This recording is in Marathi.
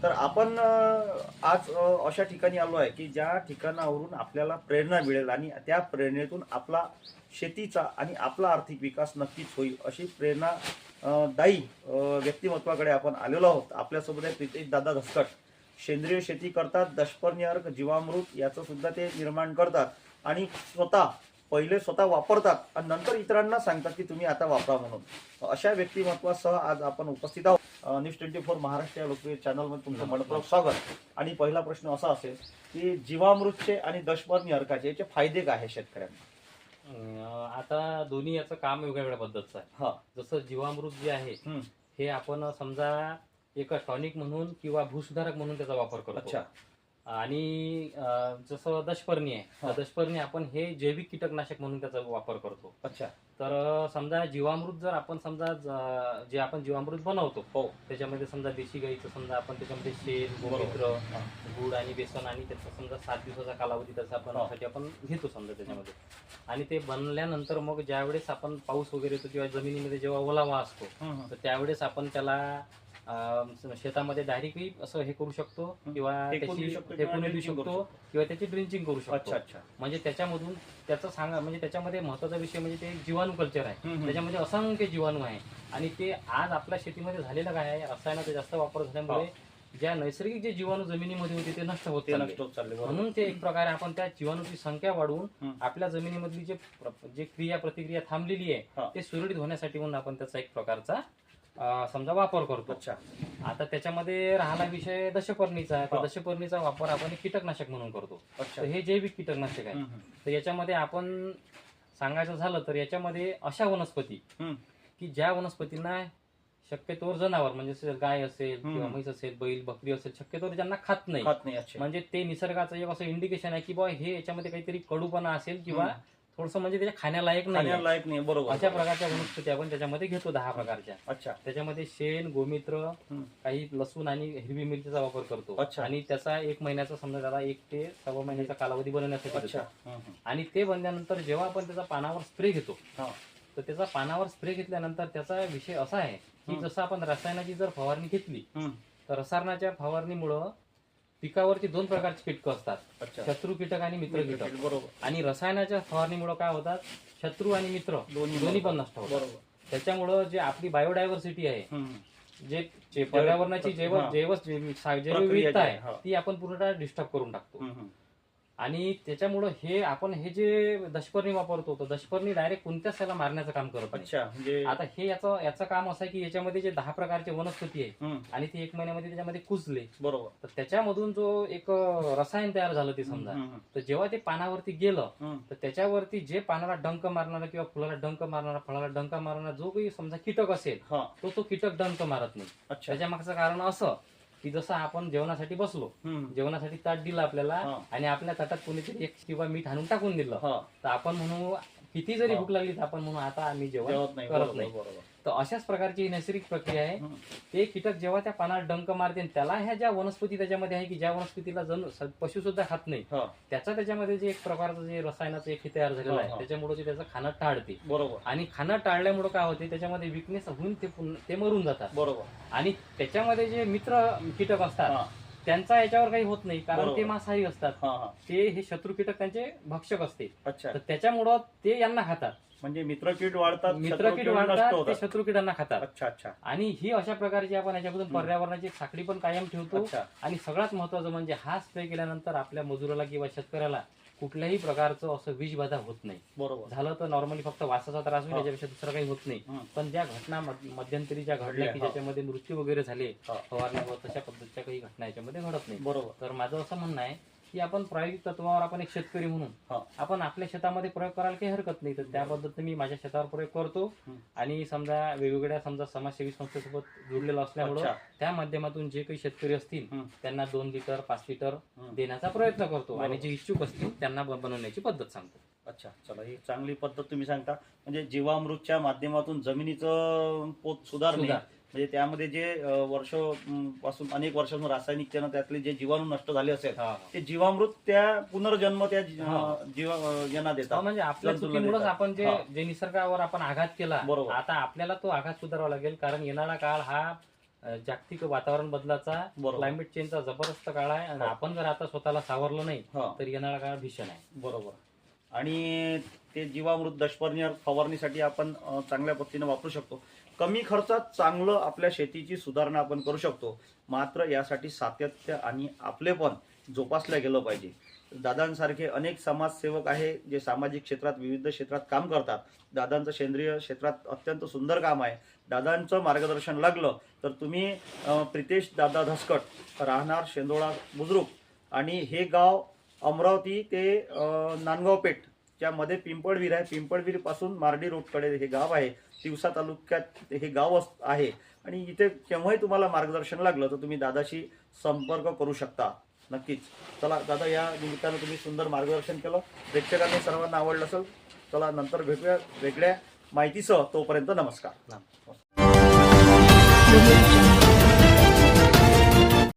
तर आपण आज अशा ठिकाणी आलो आहे की ज्या ठिकाणावरून आपल्याला प्रेरणा मिळेल आणि त्या प्रेरणेतून आपला शेतीचा आणि आपला आर्थिक विकास नक्कीच होईल अशी प्रेरणा दायी व्यक्तिमत्वाकडे आपण आलेलो आहोत. आपल्यासोबत आहे प्रितेश दादा धसकट. सेंद्रिय शेती करतात, दशपर्णी अर्क जीवामृत याचं सुद्धा ते निर्माण करतात आणि पहिले स्वतः वापरतात आणि नंतर इतरांना सांगतात की तुम्ही आता वापरा म्हणून. अशा व्यक्तिमत्वासह आज आपण उपस्थित आहोत. न्यूज 24 महाराष्ट्र या लोकप्रिय चॅनलमध्ये तुमचं मनपूर्वक स्वागत. आणि पहिला प्रश्न असा असेल की जीवामृतचे आणि दशपर्णी अर्काचे याचे फायदे काय आहे शेतकऱ्यांना? आता दोन्ही याचं काम वेगवेगळ्या पद्धतीचं आहे. जसं जीवामृत जे आहे हे आपण समजा एक टॉनिक म्हणून किंवा भूसुधारक म्हणून त्याचा वापर करतो. आणि जसं दशपर्णी आहे, दशपर्णी आपण हे जैविक कीटकनाशक म्हणून त्याचा वापर करतो. तर समजा जीवामृत जर आपण समजा जे आपण जीवामृत बनवतो त्याच्यामध्ये समजा देशी गाईचं समजा आपण त्याच्यामध्ये शेण, गोमूत्र, गुड आणि बेसन आणि त्याचा समजा 7 दिवसाचा कालावधी त्याचा आपण घेतो समजा त्याच्यामध्ये. आणि ते बनल्यानंतर मग ज्यावेळेस आपण पाऊस वगैरे येतो किंवा जमिनीमध्ये जेव्हा ओलावा असतो तर त्यावेळेस आपण त्याला शेतामध्ये डायरेक्टली असं हे करू शकतो किंवा त्याची फेकून देऊ शकतो किंवा त्याची ड्रिंचिंग करू शकतो. म्हणजे त्याच्यामधून त्याचं म्हणजे त्याच्यामध्ये महत्वाचा विषय म्हणजे ते जीवाणू कल्चर आहे. त्याच्यामध्ये असंख्य जीवाणू आहे आणि ते आज आपल्या शेतीमध्ये झालेलं काय आहे, रसायनाचा जास्त वापर झाल्यामुळे ज्या नैसर्गिक जे जीवाणू जमिनीमध्ये होते ते नष्ट होत चालले. म्हणून ते एक प्रकारे आपण त्या जीवाणूची संख्या वाढवून आपल्या जमिनीमधली जे क्रिया प्रतिक्रिया थांबलेली आहे ते सुरळीत होण्यासाठी म्हणून आपण त्याचा एक प्रकारचा समजा वापर करतो. आता त्याच्यामध्ये राहिला विषय दशपर्णीचा. दशपर्णीचा वापर आपण कीटकनाशक म्हणून करतो. तर हे जैविक कीटकनाशक आहे. तर याच्यामध्ये आपण सांगायचं झालं तर याच्यामध्ये अशा वनस्पती की ज्या वनस्पतींना शक्यतोवर जनावर म्हणजे गाय असेल किंवा म्हैस असेल, बैल, बकरी असेल, शक्यतोवर ज्यांना खात नाही. म्हणजे ते निसर्गाचं एक असं इंडिकेशन आहे की बाबा हे याच्यामध्ये काहीतरी कडूपणा असेल किंवा थोडस म्हणजे त्याच्या खाण्यालायक नाही. बरोबर. अशा प्रकारच्या वनस्पती आपण त्याच्यामध्ये घेतो 10 प्रकारच्या. त्याच्यामध्ये शेण, गोमित्र, काही लसूण आणि हिरवी मिरचीचा वापर करतो. आणि त्याचा 1 महिन्याचा समजा त्याला 1 ते 1.25 महिन्याचा कालावधी बनवण्यासाठी. आणि ते बनल्यानंतर जेव्हा आपण त्याचा पानावर स्प्रे घेतो तर त्याचा पानावर स्प्रे घेतल्यानंतर त्याचा विषय असा आहे की जसं आपण रसायनाची जर फवारणी घेतली तर रसायनाच्या फवारणीमुळं पिकावरती 2 प्रकारचे कीटक असतात, शत्रू कीटक आणि मित्र कीटक. बरोबर. आणि रसायनाच्या फवारणीमुळे काय होतात, शत्रू आणि मित्र दोन्ही पण नष्ट होतात. त्याच्यामुळं जे आपली बायोडायव्हर्सिटी आहे, जे पर्यावरणाची जैवविविधता आहे ती आपण पूर्ण डिस्टर्ब करून टाकतो. आणि त्याच्यामुळं हे जे दशपर्णी वापरतो तर दशपर्णी डायरेक्ट कोणत्याच त्याला मारण्याचं काम करत नाही. आता हे याचं काम असं आहे की याच्यामध्ये जे 10 प्रकारचे वनस्पती आहे आणि ते 1 महिन्यामध्ये त्याच्यामध्ये कुजले. बरोबर. तर त्याच्यामधून जो एक रसायन तयार झालं ते समजा, तर जेव्हा ते पानावरती गेलं तर त्याच्यावरती जे पानाला डंक मारणारा किंवा फुलाला डंक मारणारा, फळाला डंक मारणारा जो काही समजा कीटक असेल तो कीटक डंक मारत नाही. त्याच्या मागचं कारण असं की जसं आपण जेवणासाठी बसलो, जेवणासाठी ताट दिलं आपल्याला आणि आपल्या ताटात कोणीतरी 1 किंवा मीठ आणून टाकून दिलं तर आपण म्हणू किती जरी भूक लागली तर आपण म्हणू आता आम्ही जेवण करत नाही. तर अशाच प्रकारची नैसर्गिक प्रक्रिया आहे. ते कीटक जेव्हा त्या पानाला डंक मारते त्याला ह्या ज्या वनस्पती त्याच्यामध्ये आहे की ज्या वनस्पतीला पशु सुद्धा खात नाही त्याच्यामध्ये जे एक प्रकारचं जे रसायनाचं एक तयार झालेलं आहे त्याच्यामुळे ते त्याचं खाणं टाळते. बरोबर. आणि खाणं टाळल्यामुळे काय होते, त्याच्यामध्ये विकनेस होऊन ते मरून जातात. बरोबर. आणि त्याच्यामध्ये जे मित्र कीटक असतात त्यांचा याच्यावर काही होत नाही कारण ते मांसाहारी असतात. ते हे शत्रू कीटक त्यांचे भक्षक असते. तर त्याच्यामुळं ते यांना खातात. म्हणजे मित्रकीट वाढतात ते शत्रू किटांना खातात. आणि ही अशा प्रकारची आपण याच्यापासून पर्यावरणाची साखळी पण कायम ठेवतो. आणि सगळ्यात महत्वाचं म्हणजे हा स्प्रे केल्यानंतर आपल्या मजुराला किंवा शेतकऱ्याला कुठल्याही प्रकारचं असं विषबाधा होत नाही. बरोबर. झालं तर नॉर्मली फक्त वासाचा त्रास होईल, त्याच्यापेक्षा दुसरं काही होत नाही. पण ज्या घटना मध्यंतरी ज्या घडल्या की ज्याच्यामध्ये मृत्यू वगैरे झाले फवारण्यावर, तशा पद्धतीच्या काही घटना याच्यामध्ये घडत नाही. बरोबर. तर माझं असं म्हणणं आहे की आपण प्रायोगिक तत्वावर आपण एक शेतकरी म्हणून आपण आपल्या शेतामध्ये प्रयोग करायला काही हरकत नाही. तर त्या पद्धतीने मी माझ्या शेतावर प्रयोग करतो आणि समजा वेगवेगळ्या समजा समाजसेवी संस्थेसोबत जोडलेलो असल्यामुळे त्या माध्यमातून जे काही शेतकरी असतील त्यांना 2 लिटर 5 लिटर देण्याचा प्रयत्न करतो आणि जे इच्छुक असतील त्यांना बनवण्याची पद्धत सांगतो. अच्छा, चला, ही चांगली पद्धत तुम्ही सांगता. म्हणजे जीवामृतच्या माध्यमातून जमिनीचं पोत सुधारणे म्हणजे त्यामध्ये जे पासून अनेक वर्षांपासून रासायनिकतेनं त्यातले जे जीवाणू नष्ट झाले असेल ते जीवामृत त्या पुनर्जन्म त्या यांना देतात. म्हणजे आपल्या चुकीमुळेच आपण जे निसर्गावर आपण आघात केला, बरोबर. आता आपल्याला तो आघात सुधारावा लागेल, कारण येणारा काळ हा जागतिक वातावरण बदलाचा, क्लायमेट चेंजचा जबरदस्त काळ आहे आणि आपण जर आता स्वतःला सावरलं नाही तर येणारा काळ भीषण आहे. बरोबर. आणि ते जीवामृत दशपर्णी फवारणीसाठी आपण चांगल्या पद्धतीने वापरू शकतो. कमी खर्चात चांगलं आपल्या शेतीची सुधारणा आपण करू शकतो. मात्र यासाठी सातत्य आणि आपलेपण जोपासलं गेलं पाहिजे. दादांसारखे अनेक समाजसेवक आहे जे सामाजिक क्षेत्रात विविध क्षेत्रात काम करतात. दादांचं सेंद्रिय क्षेत्रात अत्यंत सुंदर काम आहे. दादांचं मार्गदर्शन लागलं तर तुम्ही प्रितेश दादा धसकट, राहणार शेंदोळा बुद्रुक, आणि हे गाव अमरावती ते नांदगाव पेठ च्या मध्ये पिंपळवीर आहे. पिंपळवीर पासून मार्डी रोडकडे हे गाव आहे. तिवसा तालुक्यात हे गाव आहे. आणि इथे केव्हाही तुम्हाला मार्गदर्शन लागलं तर तुम्ही दादाशी संपर्क करू शकता. नक्कीच. चला दादा, या निमित्तानं तुम्ही सुंदर मार्गदर्शन केलं. प्रेक्षकांनी सर्वांना आवडलं असेल. चला नंतर भेटूया वेगळ्या माहितीसह. तोपर्यंत नमस्कार.